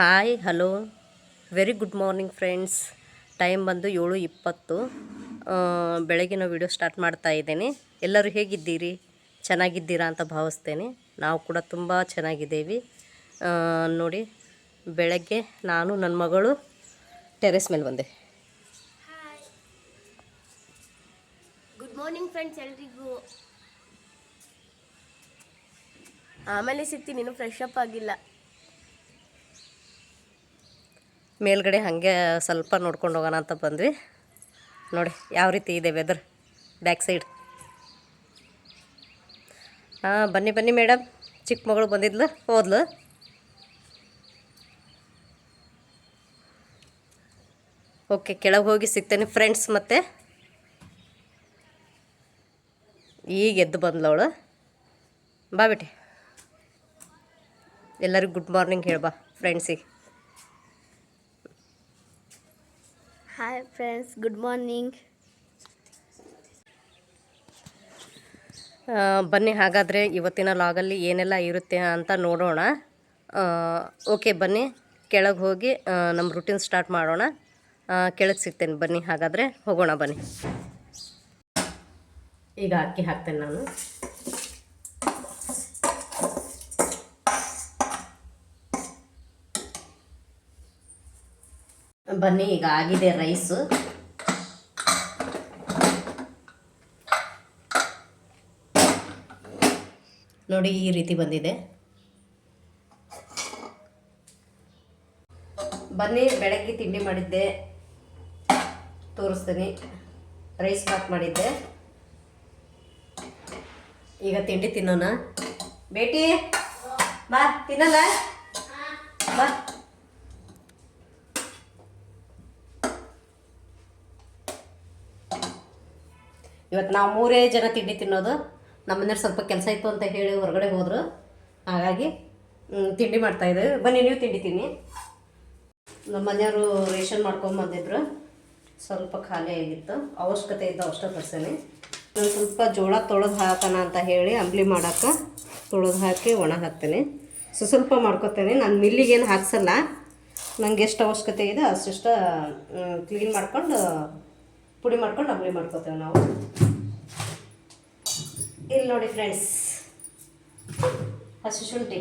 Hi hello very good morning friends. Time ಬಂದು 7:20. ಬೆಳಗಿನ video start ಮಾಡ್ತಾ ಇದ್ದೇನೆ. ಎಲ್ಲರೂ ಹೇಗಿದ್ದೀರಿ? ಚೆನ್ನಾಗಿದ್ದೀರಾ ಅಂತ ಭಾವಿಸ್ತೇನೆ. ನಾವು ಕೂಡ ತುಂಬ ಚೆನ್ನಾಗಿದ್ದೇವೆ. ನೋಡಿ, ಬೆಳಗ್ಗೆ ನಾನು ನನ್ನ ಮಗಳು ಟೆರೆಸ್ ಮೇಲೆ ಬಂದೆ. ಗುಡ್ ಮಾರ್ನಿಂಗ್ ಫ್ರೆಂಡ್ಸ್ ಎಲ್ರಿಗೂ. ಆಮೇಲೆ ಸಿಗ್ತೀನಿ, ಇನ್ನೂ ಫ್ರೆಶ್ ಅಪ್ ಆಗಿಲ್ಲ. ಮೇಲ್ಗಡೆ ಹಾಗೆ ಸ್ವಲ್ಪ ನೋಡ್ಕೊಂಡು ಹೋಗೋಣ ಅಂತ ಬಂದ್ವಿ. ನೋಡಿ ಯಾವ ರೀತಿ ಇದೆ ವೆದರ್ ಬ್ಯಾಕ್ ಸೈಡ್. ಬನ್ನಿ ಬನ್ನಿ ಮೇಡಮ್. ಚಿಕ್ಕ ಮಗಳು ಬಂದಿದ್ಲು, ಹೋದ್ಲು. ಓಕೆ, ಕೆಳಗೆ ಹೋಗಿ ಸಿಗ್ತೇನೆ ಫ್ರೆಂಡ್ಸ್. ಮತ್ತೆ ಈಗ ಎದ್ದು ಬಂದ್ಲವಳು. ಬಾ ಬಿಟ್ಟು ಎಲ್ಲರಿಗೂ ಗುಡ್ ಮಾರ್ನಿಂಗ್ ಹೇಳ್ಬಾ ಫ್ರೆಂಡ್ಸಿಗೆ. Hi friends, good morning. ಬನ್ನಿ, ಹಾಗಾದರೆ ಇವತ್ತಿನ ಲಾಗಲ್ಲಿ ಏನೆಲ್ಲ ಇರುತ್ತೆ ಅಂತ ನೋಡೋಣ. ಓಕೆ, ಬನ್ನಿ ಕೆಳಗೆ ಹೋಗಿ ನಮ್ಮ ರೂಟೀನ್ ಸ್ಟಾರ್ಟ್ ಮಾಡೋಣ. ಕೆಳಗೆ ಸಿಗ್ತೇನೆ ಬನ್ನಿ. ಹಾಗಾದರೆ ಹೋಗೋಣ ಬನ್ನಿ. ಈಗ ಅಕ್ಕಿ ಹಾಕ್ತೇನೆ ನಾನು. ಬನ್ನಿ, ಈಗ ಆಗಿದೆ ರೈಸು. ನೋಡಿ ಈ ರೀತಿ ಬಂದಿದೆ. ಬನ್ನಿ, ಬೆಳಗ್ಗೆ ತಿಂಡಿ ಮಾಡಿದ್ದೆ ತೋರಿಸ್ತೀನಿ. ರೈಸ್ ಬಾತ್ ಮಾಡಿದ್ದೆ. ಈಗ ತಿಂಡಿ ತಿನ್ನೋಣ. ಬೇಟಿ ಬಾ, ತಿನ್ನಲ್ಲ ಬಾ. ಇವತ್ತು ನಾವು 3 ಜನ ತಿಂಡಿ ತಿನ್ನೋದು. ನಮ್ಮ ಮನೆಯವ್ರು ಸ್ವಲ್ಪ ಕೆಲಸ ಇತ್ತು ಅಂತ ಹೇಳಿ ಹೊರಗಡೆ ಹೋದರು. ಹಾಗಾಗಿ ತಿಂಡಿ ಮಾಡ್ತಾಯಿದ್ದೇವೆ. ಬನ್ನಿ, ನೀವು ತಿಂಡಿ ತಿನ್ನಿ. ನಮ್ಮ ಮನೆಯವರು ರೇಷನ್ ಮಾಡ್ಕೊಂಬಂದಿದ್ರು, ಸ್ವಲ್ಪ ಖಾಲಿ ಆಗಿತ್ತು. ಅವಶ್ಯಕತೆ ಇದ್ದು ಅಷ್ಟೇ ತರ್ಸೇನೆ. ನಾನು ಸ್ವಲ್ಪ ಜೋಳ ತೊಳೆದು ಹಾಕೋಣ ಅಂತ ಹೇಳಿ ಅಂಬ್ಲಿ ಮಾಡೋಕ್ಕೆ ತೊಳೆದು ಹಾಕಿ ಒಣ ಹಾಕ್ತೇನೆ. ಸ್ವಲ್ಪ ಮಾಡ್ಕೊತೇನೆ. ನಾನು ಮಿಲ್ಲಿಗೇನು ಹಾಕ್ಸಲ್ಲ. ನನಗೆ ಎಷ್ಟು ಅವಶ್ಯಕತೆ ಇದೆ ಅಷ್ಟಿಷ್ಟ ಕ್ಲೀನ್ ಮಾಡ್ಕೊಂಡು ಪುಡಿ ಮಾಡ್ಕೊಂಡು ಅಂಬ್ಲಿ ಮಾಡ್ಕೊತೇವೆ ನಾವು. ಇಲ್ಲಿ ನೋಡಿ ಫ್ರೆಂಡ್ಸ್, ಹಸಿ ಶುಂಠಿ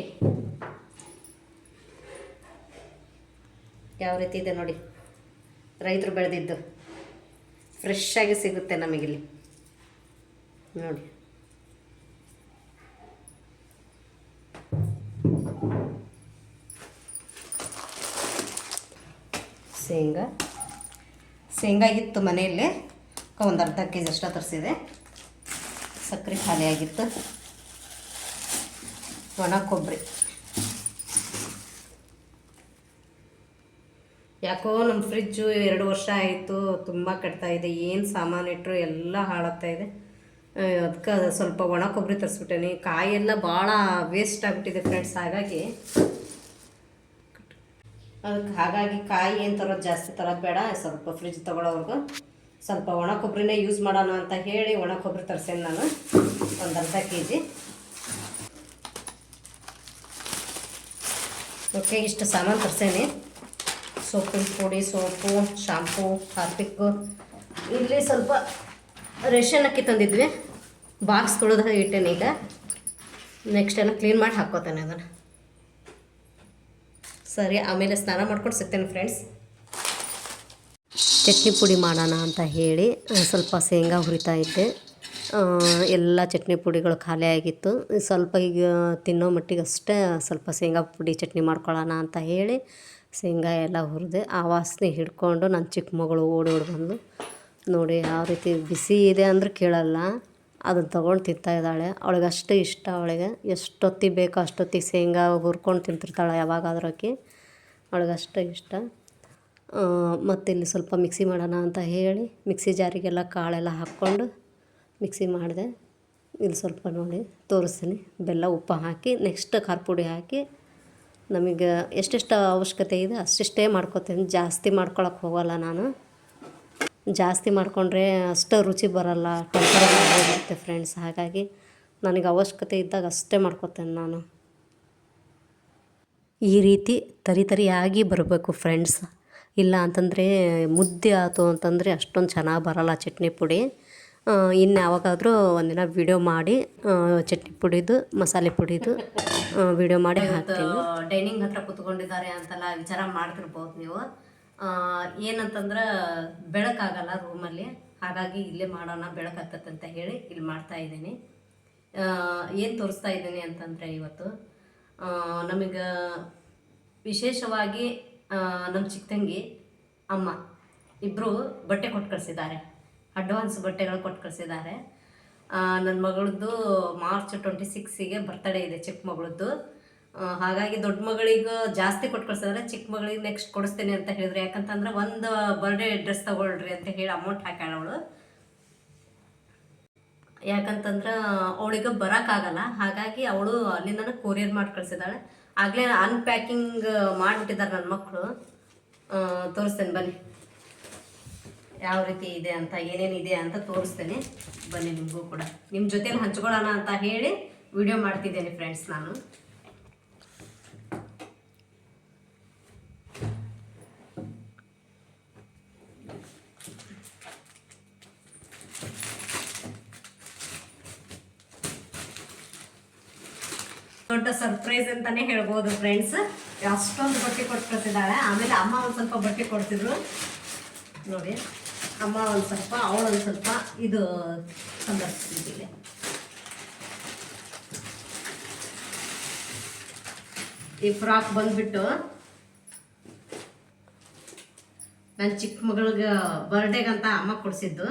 ಯಾವ ರೀತಿ ಇದೆ ನೋಡಿ. ರೈತರು ಬೆಳೆದಿದ್ದು ಫ್ರೆಶ್ ಆಗಿ ಸಿಗುತ್ತೆ ನಮಗಿಲ್ಲಿ ನೋಡಿ. ಶೇಂಗಾ ಇತ್ತು ಮನೆಯಲ್ಲೇ, ಒಂದು ಅರ್ಧ ಕೆ ಜಿ ಅಷ್ಟು ತರಿಸಿದೆ. ಸಕ್ಕರೆ ಖಾಲಿ ಆಗಿತ್ತು. ಒಣ ಕೊಬ್ಬರಿ. ಯಾಕೋ ನಮ್ಮ ಫ್ರಿಜ್ಜು 2 ವರ್ಷ ಆಯಿತು, ತುಂಬ ಕೆಡ್ತಾಯಿದೆ. ಏನು ಸಾಮಾನು ಇಟ್ಟರು ಎಲ್ಲ ಹಾಳಾಗ್ತಾಯಿದೆ. ಅದಕ್ಕೆ ಸ್ವಲ್ಪ ಒಣ ಕೊಬ್ಬರಿ ತರಿಸ್ಬಿಟ್ಟೇನೆ. ಕಾಯೆಲ್ಲ ಭಾಳ ವೇಸ್ಟ್ ಆಗಿಬಿಟ್ಟಿದೆ ಫ್ರೆಂಡ್ಸ್. ಹಾಗಾಗಿ ಕಾಯಿ ಏನು ತರೋದು ಜಾಸ್ತಿ ತರೋದು ಬೇಡ. ಸ್ವಲ್ಪ ಫ್ರಿಜ್ ತೊಗೊಳೋರ್ಗು ಸ್ವಲ್ಪ ಒಣ ಕೊಬ್ಬರಿನೇ ಯೂಸ್ ಮಾಡೋಣ ಅಂತ ಹೇಳಿ ಒಣ ಕೊಬ್ಬರಿ ತರಿಸೇನೆ ನಾನು, ಒಂದು ಅರ್ಧ ಕೆ ಜಿ. ಓಕೆ, ಇಷ್ಟು ಸಾಮಾನು ತರಿಸೇನೆ. ಸೋಪಿನ ಪುಡಿ, ಸೋಪು, ಶಾಂಪೂ, ಹಾರ್ಪಿಕ್ಕು. ಇಲ್ಲಿ ಸ್ವಲ್ಪ ರೇಷನ್ ಅಕ್ಕಿ ತಂದಿದ್ವಿ, ಬಾಕ್ಸ್ ತೊಳೆದು ಇಟ್ಟೇನೆ. ಈಗ ನೆಕ್ಸ್ಟ್ ಎಲ್ಲ ಕ್ಲೀನ್ ಮಾಡಿ ಹಾಕ್ಕೋತೇನೆ ಅದನ್ನು. ಸರಿ, ಆಮೇಲೆ ಸ್ನಾನ ಮಾಡ್ಕೊಂಡು ಸಿಗ್ತೇನೆ ಫ್ರೆಂಡ್ಸ್. ಚಟ್ನಿ ಪುಡಿ ಮಾಡೋಣ ಅಂತ ಹೇಳಿ ಸ್ವಲ್ಪ ಶೇಂಗಾ ಹುರಿತಾ ಇದ್ದೆ. ಎಲ್ಲ ಚಟ್ನಿ ಪುಡಿಗಳು ಖಾಲಿ ಆಗಿತ್ತು. ಸ್ವಲ್ಪ ಈಗ ತಿನ್ನೋ ಮಟ್ಟಿಗೆ ಅಷ್ಟೇ ಸ್ವಲ್ಪ ಶೇಂಗಾ ಪುಡಿ ಚಟ್ನಿ ಮಾಡ್ಕೊಳ್ಳೋಣ ಅಂತ ಹೇಳಿ ಶೇಂಗಾ ಎಲ್ಲ ಹುರಿದೆ. ಆ ವಾಸನೆ ಹಿಡ್ಕೊಂಡು ನನ್ನ ಚಿಕ್ಕ ಮಗಳು ಓಡಿ ಬಂದು ನೋಡಿ ಯಾವ ರೀತಿ ಬಿಸಿ ಇದೆ ಅಂದ್ರೆ ಕೇಳಲ್ಲ, ಅದನ್ನು ತೊಗೊಂಡು ತಿಂತಾ ಇದ್ದಾಳೆ. ಅವಳಿಗೆ ಅಷ್ಟು ಇಷ್ಟ. ಅವಳಿಗೆ ಎಷ್ಟೊತ್ತಿಗೆ ಬೇಕೋ ಅಷ್ಟೊತ್ತಿಗೆ ಶೇಂಗಾ ಹುರ್ಕೊಂಡು ತಿಂತಿರ್ತಾಳೆ ಯಾವಾಗಾದ್ರೂ ಆಕಿ. ಅವಳಿಗೆ ಅಷ್ಟು ಇಷ್ಟ. ಮತ್ತು ಇಲ್ಲಿ ಸ್ವಲ್ಪ ಮಿಕ್ಸಿ ಮಾಡೋಣ ಅಂತ ಹೇಳಿ ಮಿಕ್ಸಿ ಜಾರಿಗೆಲ್ಲ ಕಾಳೆಲ್ಲ ಹಾಕ್ಕೊಂಡು ಮಿಕ್ಸಿ ಮಾಡಿದೆ. ಇಲ್ಲಿ ಸ್ವಲ್ಪ ನೋಡಿ ತೋರಿಸ್ತೀನಿ. ಬೆಲ್ಲ, ಉಪ್ಪು ಹಾಕಿ ನೆಕ್ಸ್ಟ್ ಖಾರ ಪುಡಿ ಹಾಕಿ ನಮಗೆ ಎಷ್ಟೆಷ್ಟು ಅವಶ್ಯಕತೆ ಇದೆ ಅಷ್ಟಿಷ್ಟೇ ಮಾಡ್ಕೊತೀನಿ. ಜಾಸ್ತಿ ಮಾಡ್ಕೊಳಕ್ಕೆ ಹೋಗಲ್ಲ ನಾನು. ಜಾಸ್ತಿ ಮಾಡಿಕೊಂಡ್ರೆ ಅಷ್ಟು ರುಚಿ ಬರೋಲ್ಲ, ಟೆಂಪರ್ ಹೋಗುತ್ತೆ ಫ್ರೆಂಡ್ಸ್. ಹಾಗಾಗಿ ನನಗೆ ಅವಶ್ಯಕತೆ ಇದ್ದಾಗ ಅಷ್ಟೇ ಮಾಡ್ಕೊತೇನೆ ನಾನು. ಈ ರೀತಿ ತರಿಯಾಗಿ ಬರಬೇಕು ಫ್ರೆಂಡ್ಸ್. ಇಲ್ಲ ಅಂತಂದರೆ ಮುದ್ದೆ ಆಯ್ತು ಅಂತಂದರೆ ಅಷ್ಟೊಂದು ಚೆನ್ನಾಗಿ ಬರೋಲ್ಲ ಚಟ್ನಿ ಪುಡಿ. ಇನ್ನು ಯಾವಾಗಾದರೂ ಒಂದಿನ ವಿಡಿಯೋ ಮಾಡಿ ಚಟ್ನಿ ಪುಡಿದು ಮಸಾಲೆ ಪುಡಿದು ವಿಡಿಯೋ ಮಾಡಿ ಹಾಕ್ತೀನಿ. ಡೈನಿಂಗ್ ಹತ್ರ ಕೂತ್ಕೊಂಡಿದ್ದಾರೆ ಅಂತೆಲ್ಲ ವಿಚಾರ ಮಾಡ್ತಿರ್ಬೋದು ನೀವು. ಏನಂತಂದ್ರೆ ಬೆಳಕಾಗಲ್ಲ ರೂಮಲ್ಲಿ, ಹಾಗಾಗಿ ಇಲ್ಲೇ ಮಾಡೋಣ ಬೆಳಕಾಗ್ತದೆ ಅಂತ ಹೇಳಿ ಇಲ್ಲಿ ಮಾಡ್ತಾಯಿದ್ದೀನಿ. ಏನು ತೋರಿಸ್ತಾ ಇದ್ದೀನಿ ಅಂತಂದರೆ ಇವತ್ತು ನಮಗೆ ವಿಶೇಷವಾಗಿ ನಮ್ಮ ಚಿಕ್ಕ ತಂಗಿ ಅಮ್ಮ ಇಬ್ಬರು ಬಟ್ಟೆ ಕೊಟ್ಟು ಕಳಿಸಿದ್ದಾರೆ. ಅಡ್ವಾನ್ಸ್ ಬಟ್ಟೆಗಳು ಕೊಟ್ಟು ಕಳಿಸಿದ್ದಾರೆ. ನನ್ನ ಮಗಳದ್ದು ಮಾರ್ಚ್ 26ಗೆ ಬರ್ತಡೇ ಇದೆ, ಚಿಕ್ಕ ಮಗಳದ್ದು. ಹಾಗಾಗಿ ದೊಡ್ಡ ಮಗಳಿಗೆ ಜಾಸ್ತಿ ಕೊಟ್ಟು ಕಳಿಸಿದ್ರೆ, ಚಿಕ್ಕ ಮಗಳಿಗೆ ನೆಕ್ಸ್ಟ್ ಕೊಡಿಸ್ತೀನಿ ಅಂತ ಹೇಳಿದ್ರು. ಯಾಕಂತಂದ್ರೆ ಒಂದು ಬರ್ಡೇ ಡ್ರೆಸ್ ತಗೊಳ್ರಿ ಅಂತ ಹೇಳಿ ಅಮೌಂಟ್ ಹಾಕ್ಯಾಳ ಅವಳು. ಯಾಕಂತಂದ್ರೆ ಅವಳಿಗೆ ಬರೋಕ್ಕಾಗಲ್ಲ, ಹಾಗಾಗಿ ಅವಳು ಅಲ್ಲಿಂದ ಕೊರಿಯರ್ ಮಾಡಿ ಕಳಿಸಿದ್ದಾಳೆ. ಆಗಲೇ ಅನ್ಪ್ಯಾಕಿಂಗ್ ಮಾಡಿಬಿಟ್ಟಿದ್ದಾರೆ ನನ್ನ ಮಕ್ಕಳು. ತೋರಿಸ್ತೇನೆ ಬನ್ನಿ ಯಾವ ರೀತಿ ಇದೆ ಅಂತ, ಏನೇನಿದೆ ಅಂತ ತೋರಿಸ್ತೇನೆ ಬನ್ನಿ. ನಿಮಗೂ ಕೂಡ ನಿಮ್ಮ ಜೊತೆಲಿ ಹಂಚ್ಕೊಳ್ಳೋಣ ಅಂತ ಹೇಳಿ ವಿಡಿಯೋ ಮಾಡ್ತಿದ್ದೇನೆ ಫ್ರೆಂಡ್ಸ್ ನಾನು. ದೊಡ್ಡ ಸರ್ಪ್ರೈಸ್ ಅಂತಾನೆ ಹೇಳ್ಬೋದು ಫ್ರೆಂಡ್ಸ್. ಅಷ್ಟೊಂದು ಬಟ್ಟೆ ಕೊಟ್ಟು ಕಳಿಸಿದ್ದಾಳೆ. ಆಮೇಲೆ ಅಮ್ಮ ಒಂದು ಸ್ವಲ್ಪ ಬಟ್ಟೆ ಕೊಡ್ತಿದ್ರು ನೋಡಿ. ಅಮ್ಮ ಒಂದು ಸ್ವಲ್ಪ, ಅವಳೊಂದು ಸ್ವಲ್ಪ ಇದು ಸಂದರ್ಭಿಸಿದ್ದೀವಿ. ಈ ಫ್ರಾಕ್ ಬಂದ್ಬಿಟ್ಟು ನನ್ನ ಚಿಕ್ಕ ಮಗಳಿಗೆ ಬರ್ಡೇಗಂತ ಅಮ್ಮ ಕೊಡಿಸಿದ್ದು.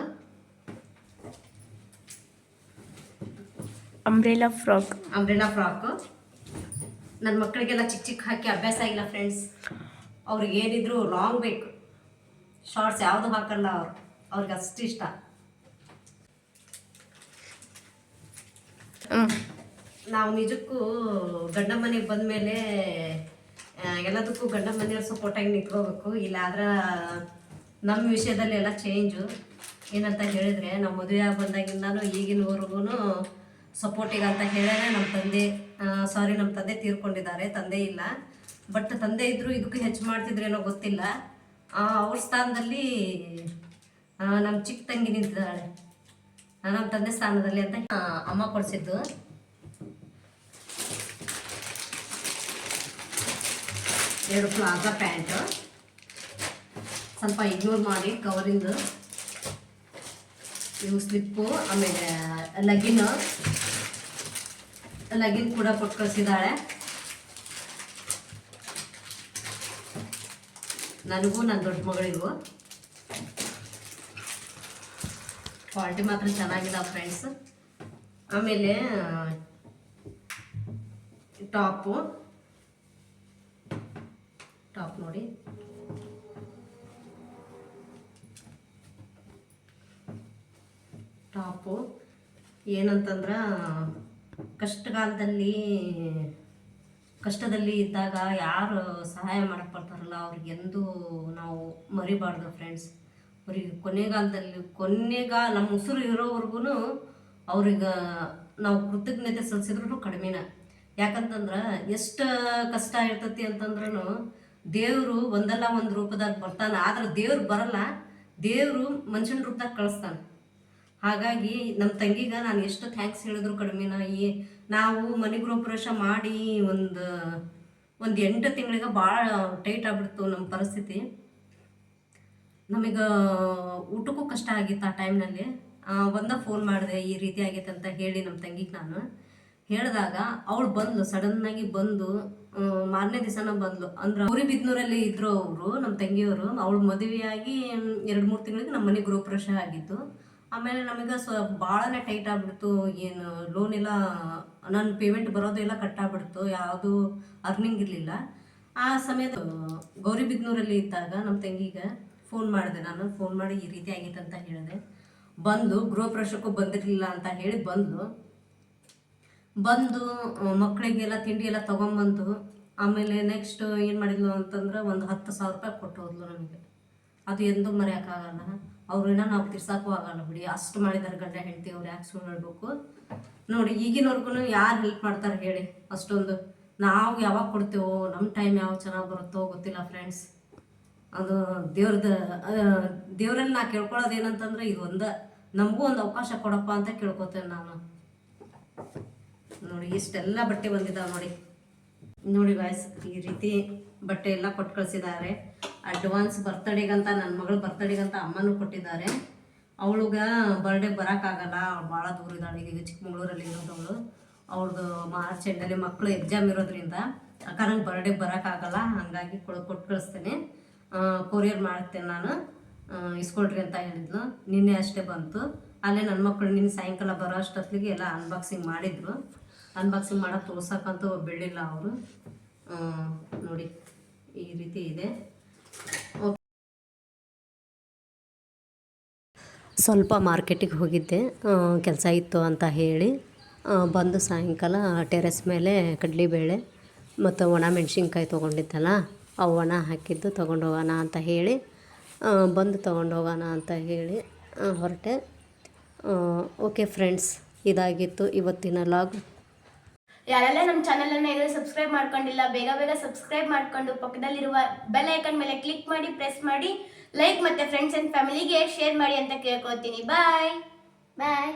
Umbrella frock. ನನ್ನ ಮಕ್ಕಳಿಗೆಲ್ಲ ಚಿಕ್ಕ ಚಿಕ್ಕ ಹಾಕಿ ಅಭ್ಯಾಸ ಆಗಿಲ್ಲ ಫ್ರೆಂಡ್ಸ್. ಅವ್ರಿಗೆ ಏನಿದ್ರು ಲಾಂಗ್ ಬೇಕು, ಶಾರ್ಟ್ಸ್ ಯಾವುದು ಹಾಕಲ್ಲ ಅವ್ರಿಗೆ ಅಷ್ಟು ಇಷ್ಟ. ನಾವು ನಿಜಕ್ಕೂ ಗಂಡ ಮನೆಗೆ ಬಂದಮೇಲೆ ಎಲ್ಲದಕ್ಕೂ ಗಂಡ ಮನೆಯವ್ರ ಸಪೋರ್ಟಾಗಿ ನಿಂತ್ಕೋಬೇಕು. ಇಲ್ಲ ಆದ್ರೆ ನಮ್ಮ ವಿಷಯದಲ್ಲಿ ಎಲ್ಲ ಚೇಂಜು. ಏನಂತ ಹೇಳಿದರೆ, ನಾವು ಮದುವೆ ಆಗಿ ಬಂದಾಗಿಂದನೂ ಈಗಿನವರೆಗೂ ಸಪೋರ್ಟಿಗೆ ಅಂತ ಹೇಳಿದ್ರೆ ನಮ್ಮ ತಂದೆ ತೀರ್ಕೊಂಡಿದ್ದಾರೆ. ತಂದೆ ಇಲ್ಲ, ಬಟ್ ತಂದೆ ಇದ್ದರೂ ಇದಕ್ಕೂ ಹೆಚ್ಚು ಮಾಡ್ತಿದ್ರೇನೋ ಗೊತ್ತಿಲ್ಲ. ಅವ್ರ ಸ್ಥಾನದಲ್ಲಿ ನಮ್ಮ ಚಿಕ್ಕ ತಂಗಿ ನಿಂತಿದ್ದಾಳೆ, ನಮ್ಮ ತಂದೆ ಸ್ಥಾನದಲ್ಲಿ ಅಂತ ಅಮ್ಮ ಕೊಡಿಸಿದ್ದು. ಎರಡು ಪ್ಲಾಜಾ ಪ್ಯಾಂಟು ಸ್ವಲ್ಪ ಇಗ್ನೋರ್ ಮಾಡಿ ಕವರಿಂದು. ಇವು ಸ್ಲಿಪ್ಪು, ಆಮೇಲೆ ಲಗಿನ್ ಕೂಡ ಕೊಟ್ಟು ಕಳಿಸಿದ್ದಾಳೆ. ನನಗೂ ನನ್ನ ದೊಡ್ಡ ಮಗಳಿಗೂ. ಕ್ವಾಲಿಟಿ ಮಾತ್ರ ಚೆನ್ನಾಗಿದೆ ಫ್ರೆಂಡ್ಸ್. ಆಮೇಲೆ ಟಾಪ್ ನೋಡಿ, ಟಾಪು ಏನಂತಂದ್ರೆ ಕಷ್ಟದಲ್ಲಿ ಇದ್ದಾಗ ಯಾರು ಸಹಾಯ ಮಾಡಕ್ಕೆ ಬರ್ತಾರಲ್ಲ ಅವ್ರಿಗೆಂದು ನಾವು ಮರಿಬಾರ್ದು ಫ್ರೆಂಡ್ಸ್. ಅವ್ರಿಗೆ ನಮ್ಮ ಉಸಿರು ಇರೋವರೆಗೂ ಅವ್ರಿಗೆ ನಾವು ಕೃತಜ್ಞತೆ ಸಲ್ಲಿಸಿದ್ರು ಕಡಿಮೆನ. ಯಾಕಂತಂದ್ರೆ ಎಷ್ಟು ಕಷ್ಟ ಇರ್ತತಿ ಅಂತಂದ್ರೂ ದೇವರು ಒಂದಲ್ಲ ಒಂದು ರೂಪದಾಗ ಬರ್ತಾನೆ. ಆದ್ರೆ ದೇವ್ರು ಬರಲ್ಲ, ದೇವರು ಮನುಷ್ಯನ ರೂಪದಾಗ ಕಳಿಸ್ತಾನೆ. ಹಾಗಾಗಿ ನಮ್ಮ ತಂಗಿಗೆ ನಾನು ಎಷ್ಟು ಥ್ಯಾಂಕ್ಸ್ ಹೇಳಿದ್ರು ಕಡಿಮೆನ. ನಾವು ಮನೆ ಗೃಹಪ್ರವೇಶ ಮಾಡಿ ಒಂದು 8 ತಿಂಗಳಿಗೆ ಭಾಳ ಟೈಟ್ ಆಗಿಬಿಡ್ತು ನಮ್ಮ ಪರಿಸ್ಥಿತಿ. ನಮಗೆ ಊಟಕ್ಕೂ ಕಷ್ಟ ಆಗಿತ್ತು ಆ ಟೈಮ್ನಲ್ಲಿ. ಫೋನ್ ಮಾಡಿದೆ, ಈ ರೀತಿ ಆಗೈತೆ ಅಂತ ಹೇಳಿ ನಮ್ಮ ತಂಗಿಗೆ ನಾನು ಹೇಳಿದಾಗ ಅವಳು ಬಂದ್ಲು, ಸಡನ್ನಾಗಿ ಬಂದು ಮಾರನೇ ದಿವಸನ ಬಂದ್ಲು. ಅಂದ್ರೆ ಗೌರಿಬಿದನೂರಲ್ಲಿ ಇದ್ರು ಅವರು, ನಮ್ಮ ತಂಗಿಯವರು. ಅವಳು ಮದುವೆಯಾಗಿ 2-3 ತಿಂಗಳಿಗೆ ನಮ್ಮ ಮನೆ ಗೃಹಪ್ರವೇಶ ಆಗಿತ್ತು. ಆಮೇಲೆ ನಮಗೆ ಭಾಳನೇ ಟೈಟ್ ಆಗಿಬಿಡ್ತು. ಏನು ಲೋನ್ ಎಲ್ಲ ನನ್ನ ಪೇಮೆಂಟ್ ಬರೋದೆಲ್ಲ ಕಟ್ಟಾಗ್ಬಿಡ್ತು, ಯಾವುದು ಅರ್ನಿಂಗ್ ಇರಲಿಲ್ಲ. ಆ ಸಮಯದ ಗೌರಿಬಿದನೂರಲ್ಲಿ ಇದ್ದಾಗ ನಮ್ಮ ತಂಗಿಗೆ ಫೋನ್ ಮಾಡಿದೆ ನಾನು. ಫೋನ್ ಮಾಡಿ ಈ ರೀತಿ ಆಗೈತೆ ಅಂತ ಹೇಳಿದೆ. ಬಂದು ಗೃಹಪ್ರವೇಶಕ್ಕೂ ಬಂದಿರಲಿಲ್ಲ ಅಂತ ಹೇಳಿ ಬಂದು ಮಕ್ಕಳಿಗೆಲ್ಲ ತಿಂಡಿ ಎಲ್ಲ ತೊಗೊಂಬಂದು, ಆಮೇಲೆ ನೆಕ್ಸ್ಟ್ ಏನು ಮಾಡಿದ್ಲು ಅಂತಂದ್ರೆ ಒಂದು 10,000 ರೂಪಾಯಿ ಕೊಟ್ಟು ಹೋದ್ಲು ನಮಗೆ. ಅದು ಎಂದೂ ಮರೆಯೋಕ್ಕಾಗಲ್ಲ. ಅವ್ರನ್ನ ನಾವು ತಿರ್ಸೋಕ್ಕೂ ಆಗಲ್ಲ ಬಿಡಿ, ಅಷ್ಟು ಮಾಡಿದ್ದಾರೆ ಗಂಡ ಹೆಂಡತಿ. ಅವ್ರು ಯಾಕೆ ಸುಳ್ಳು ಹೇಳ್ಬೇಕು ನೋಡಿ. ಈಗಿನವ್ರಿಗೂ ಯಾರು ಹೆಲ್ಪ್ ಮಾಡ್ತಾರೆ ಹೇಳಿ? ಅಷ್ಟೊಂದು ನಾವು ಯಾವಾಗ ಕೊಡ್ತೇವೋ ನಮ್ಮ ಟೈಮ್ ಯಾವಾಗ ಚೆನ್ನಾಗಿ ಬರುತ್ತೋ ಗೊತ್ತಿಲ್ಲ ಫ್ರೆಂಡ್ಸ್. ಅದು ದೇವ್ರಲ್ಲಿ ನಾ ಕೇಳ್ಕೊಳ್ಳೋದು ಏನಂತಂದ್ರೆ ಇದು ನಮಗೂ ಒಂದು ಅವಕಾಶ ಕೊಡಪ್ಪ ಅಂತ ಕೇಳ್ಕೊತೇನೆ ನಾನು. ನೋಡಿ ಇಷ್ಟೆಲ್ಲ ಬಟ್ಟೆ ಬಂದಿದ್ದಾವೆ ನೋಡಿ ಗಾಯ್ಸ್, ಈ ರೀತಿ ಬಟ್ಟೆ ಎಲ್ಲ ಕೊಟ್ಟು ಕಳಿಸಿದ್ದಾರೆ. ಅಡ್ವಾನ್ಸ್ ಬರ್ತಡೇಗಂತ, ನನ್ನ ಮಗಳ ಬರ್ತಡೇಗಂತ ಅಮ್ಮನೂ ಕೊಟ್ಟಿದ್ದಾರೆ. ಅವಳಿಗೆ ಬರ್ಡೇ ಬರೋಕ್ಕಾಗಲ್ಲ, ಅವಳು ಭಾಳ ದೂರ ಇದ್ದಾಳೆ, ಈಗ ಚಿಕ್ಕಮಗಳೂರಲ್ಲಿ ಇರೋದವಳು. ಅವ್ರದ್ದು ಮಾರ್ಚ್ ಎಂಡಲ್ಲಿ ಮಕ್ಕಳು ಎಕ್ಸಾಮ್ ಇರೋದ್ರಿಂದ ಅಕ್ಕನಂಗೆ ಬರ್ಡೇ ಬರೋಕ್ಕಾಗಲ್ಲ, ಹಾಗಾಗಿ ಕೊಟ್ಟು ಕಳಿಸ್ತೇನೆ. ಕೊರಿಯರ್ ಮಾಡ್ತೇನೆ ನಾನು, ಇಸ್ಕೊಳ್ರಿ ಅಂತ ಹೇಳಿದ್ಲು. ನಿನ್ನೆ ಅಷ್ಟೇ ಬಂತು. ಅಲ್ಲೇ ನನ್ನ ಮಕ್ಕಳು ನಿನ್ನೆ ಸಾಯಂಕಾಲ ಬರೋ ಅಷ್ಟೊತ್ತಿಗೆ ಎಲ್ಲ ಅನ್ಬಾಕ್ಸಿಂಗ್ ಮಾಡಿದ್ರು. ಅನ್ಬಾಕ್ಸಿಂಗ್ ಮಾಡೋಕೆ ತೋರ್ಸಕ್ಕಂತೂ ಬಿಡಲಿಲ್ಲ ಅವರು. ನೋಡಿ ಈ ರೀತಿ ಇದೆ. ಸ್ವಲ್ಪ ಮಾರ್ಕೆಟಿಗೆ ಹೋಗಿದ್ದೆ, ಕೆಲಸ ಇತ್ತು ಅಂತ ಹೇಳಿ. ಬಂದು ಸಾಯಂಕಾಲ ಟೆರೆಸ್ ಮೇಲೆ ಕಡಲೆಬೇಳೆ ಮತ್ತು ಒಣ ಮೆಣಸಿನ್ಕಾಯಿ ತೊಗೊಂಡಿದ್ದಲ್ಲ, ಅವು ಒಣ ಹಾಕಿದ್ದು ತೊಗೊಂಡೋಗೋಣ ಅಂತ ಹೇಳಿ ಬಂದು ತೊಗೊಂಡೋಗೋಣ ಅಂತ ಹೇಳಿ ಹೊರಟೆ. ಓಕೆ ಫ್ರೆಂಡ್ಸ್, ಇದಾಗಿತ್ತು ಇವತ್ತಿನ ಲಾಗ್. ಯಾರೆಲ್ಲ ನಮ್ಮ ಚಾನಲನ್ನು ಇನ್ನೂ ಸಬ್ಸ್ಕ್ರೈಬ್ ಮಾಡ್ಕೊಂಡಿಲ್ಲ, ಬೇಗ ಬೇಗ ಸಬ್ಸ್ಕ್ರೈಬ್ ಮಾಡಿಕೊಂಡು ಪಕ್ಕದಲ್ಲಿರುವ ಬೆಲ್ ಐಕನ್ ಮೇಲೆ ಕ್ಲಿಕ್ ಮಾಡಿ, ಪ್ರೆಸ್ ಮಾಡಿ, ಲೈಕ್ ಮತ್ತು ಫ್ರೆಂಡ್ಸ್ ಆ್ಯಂಡ್ ಫ್ಯಾಮಿಲಿಗೆ ಶೇರ್ ಮಾಡಿ ಅಂತ ಕೇಳ್ಕೊತೀನಿ. ಬಾಯ್ ಬಾಯ್.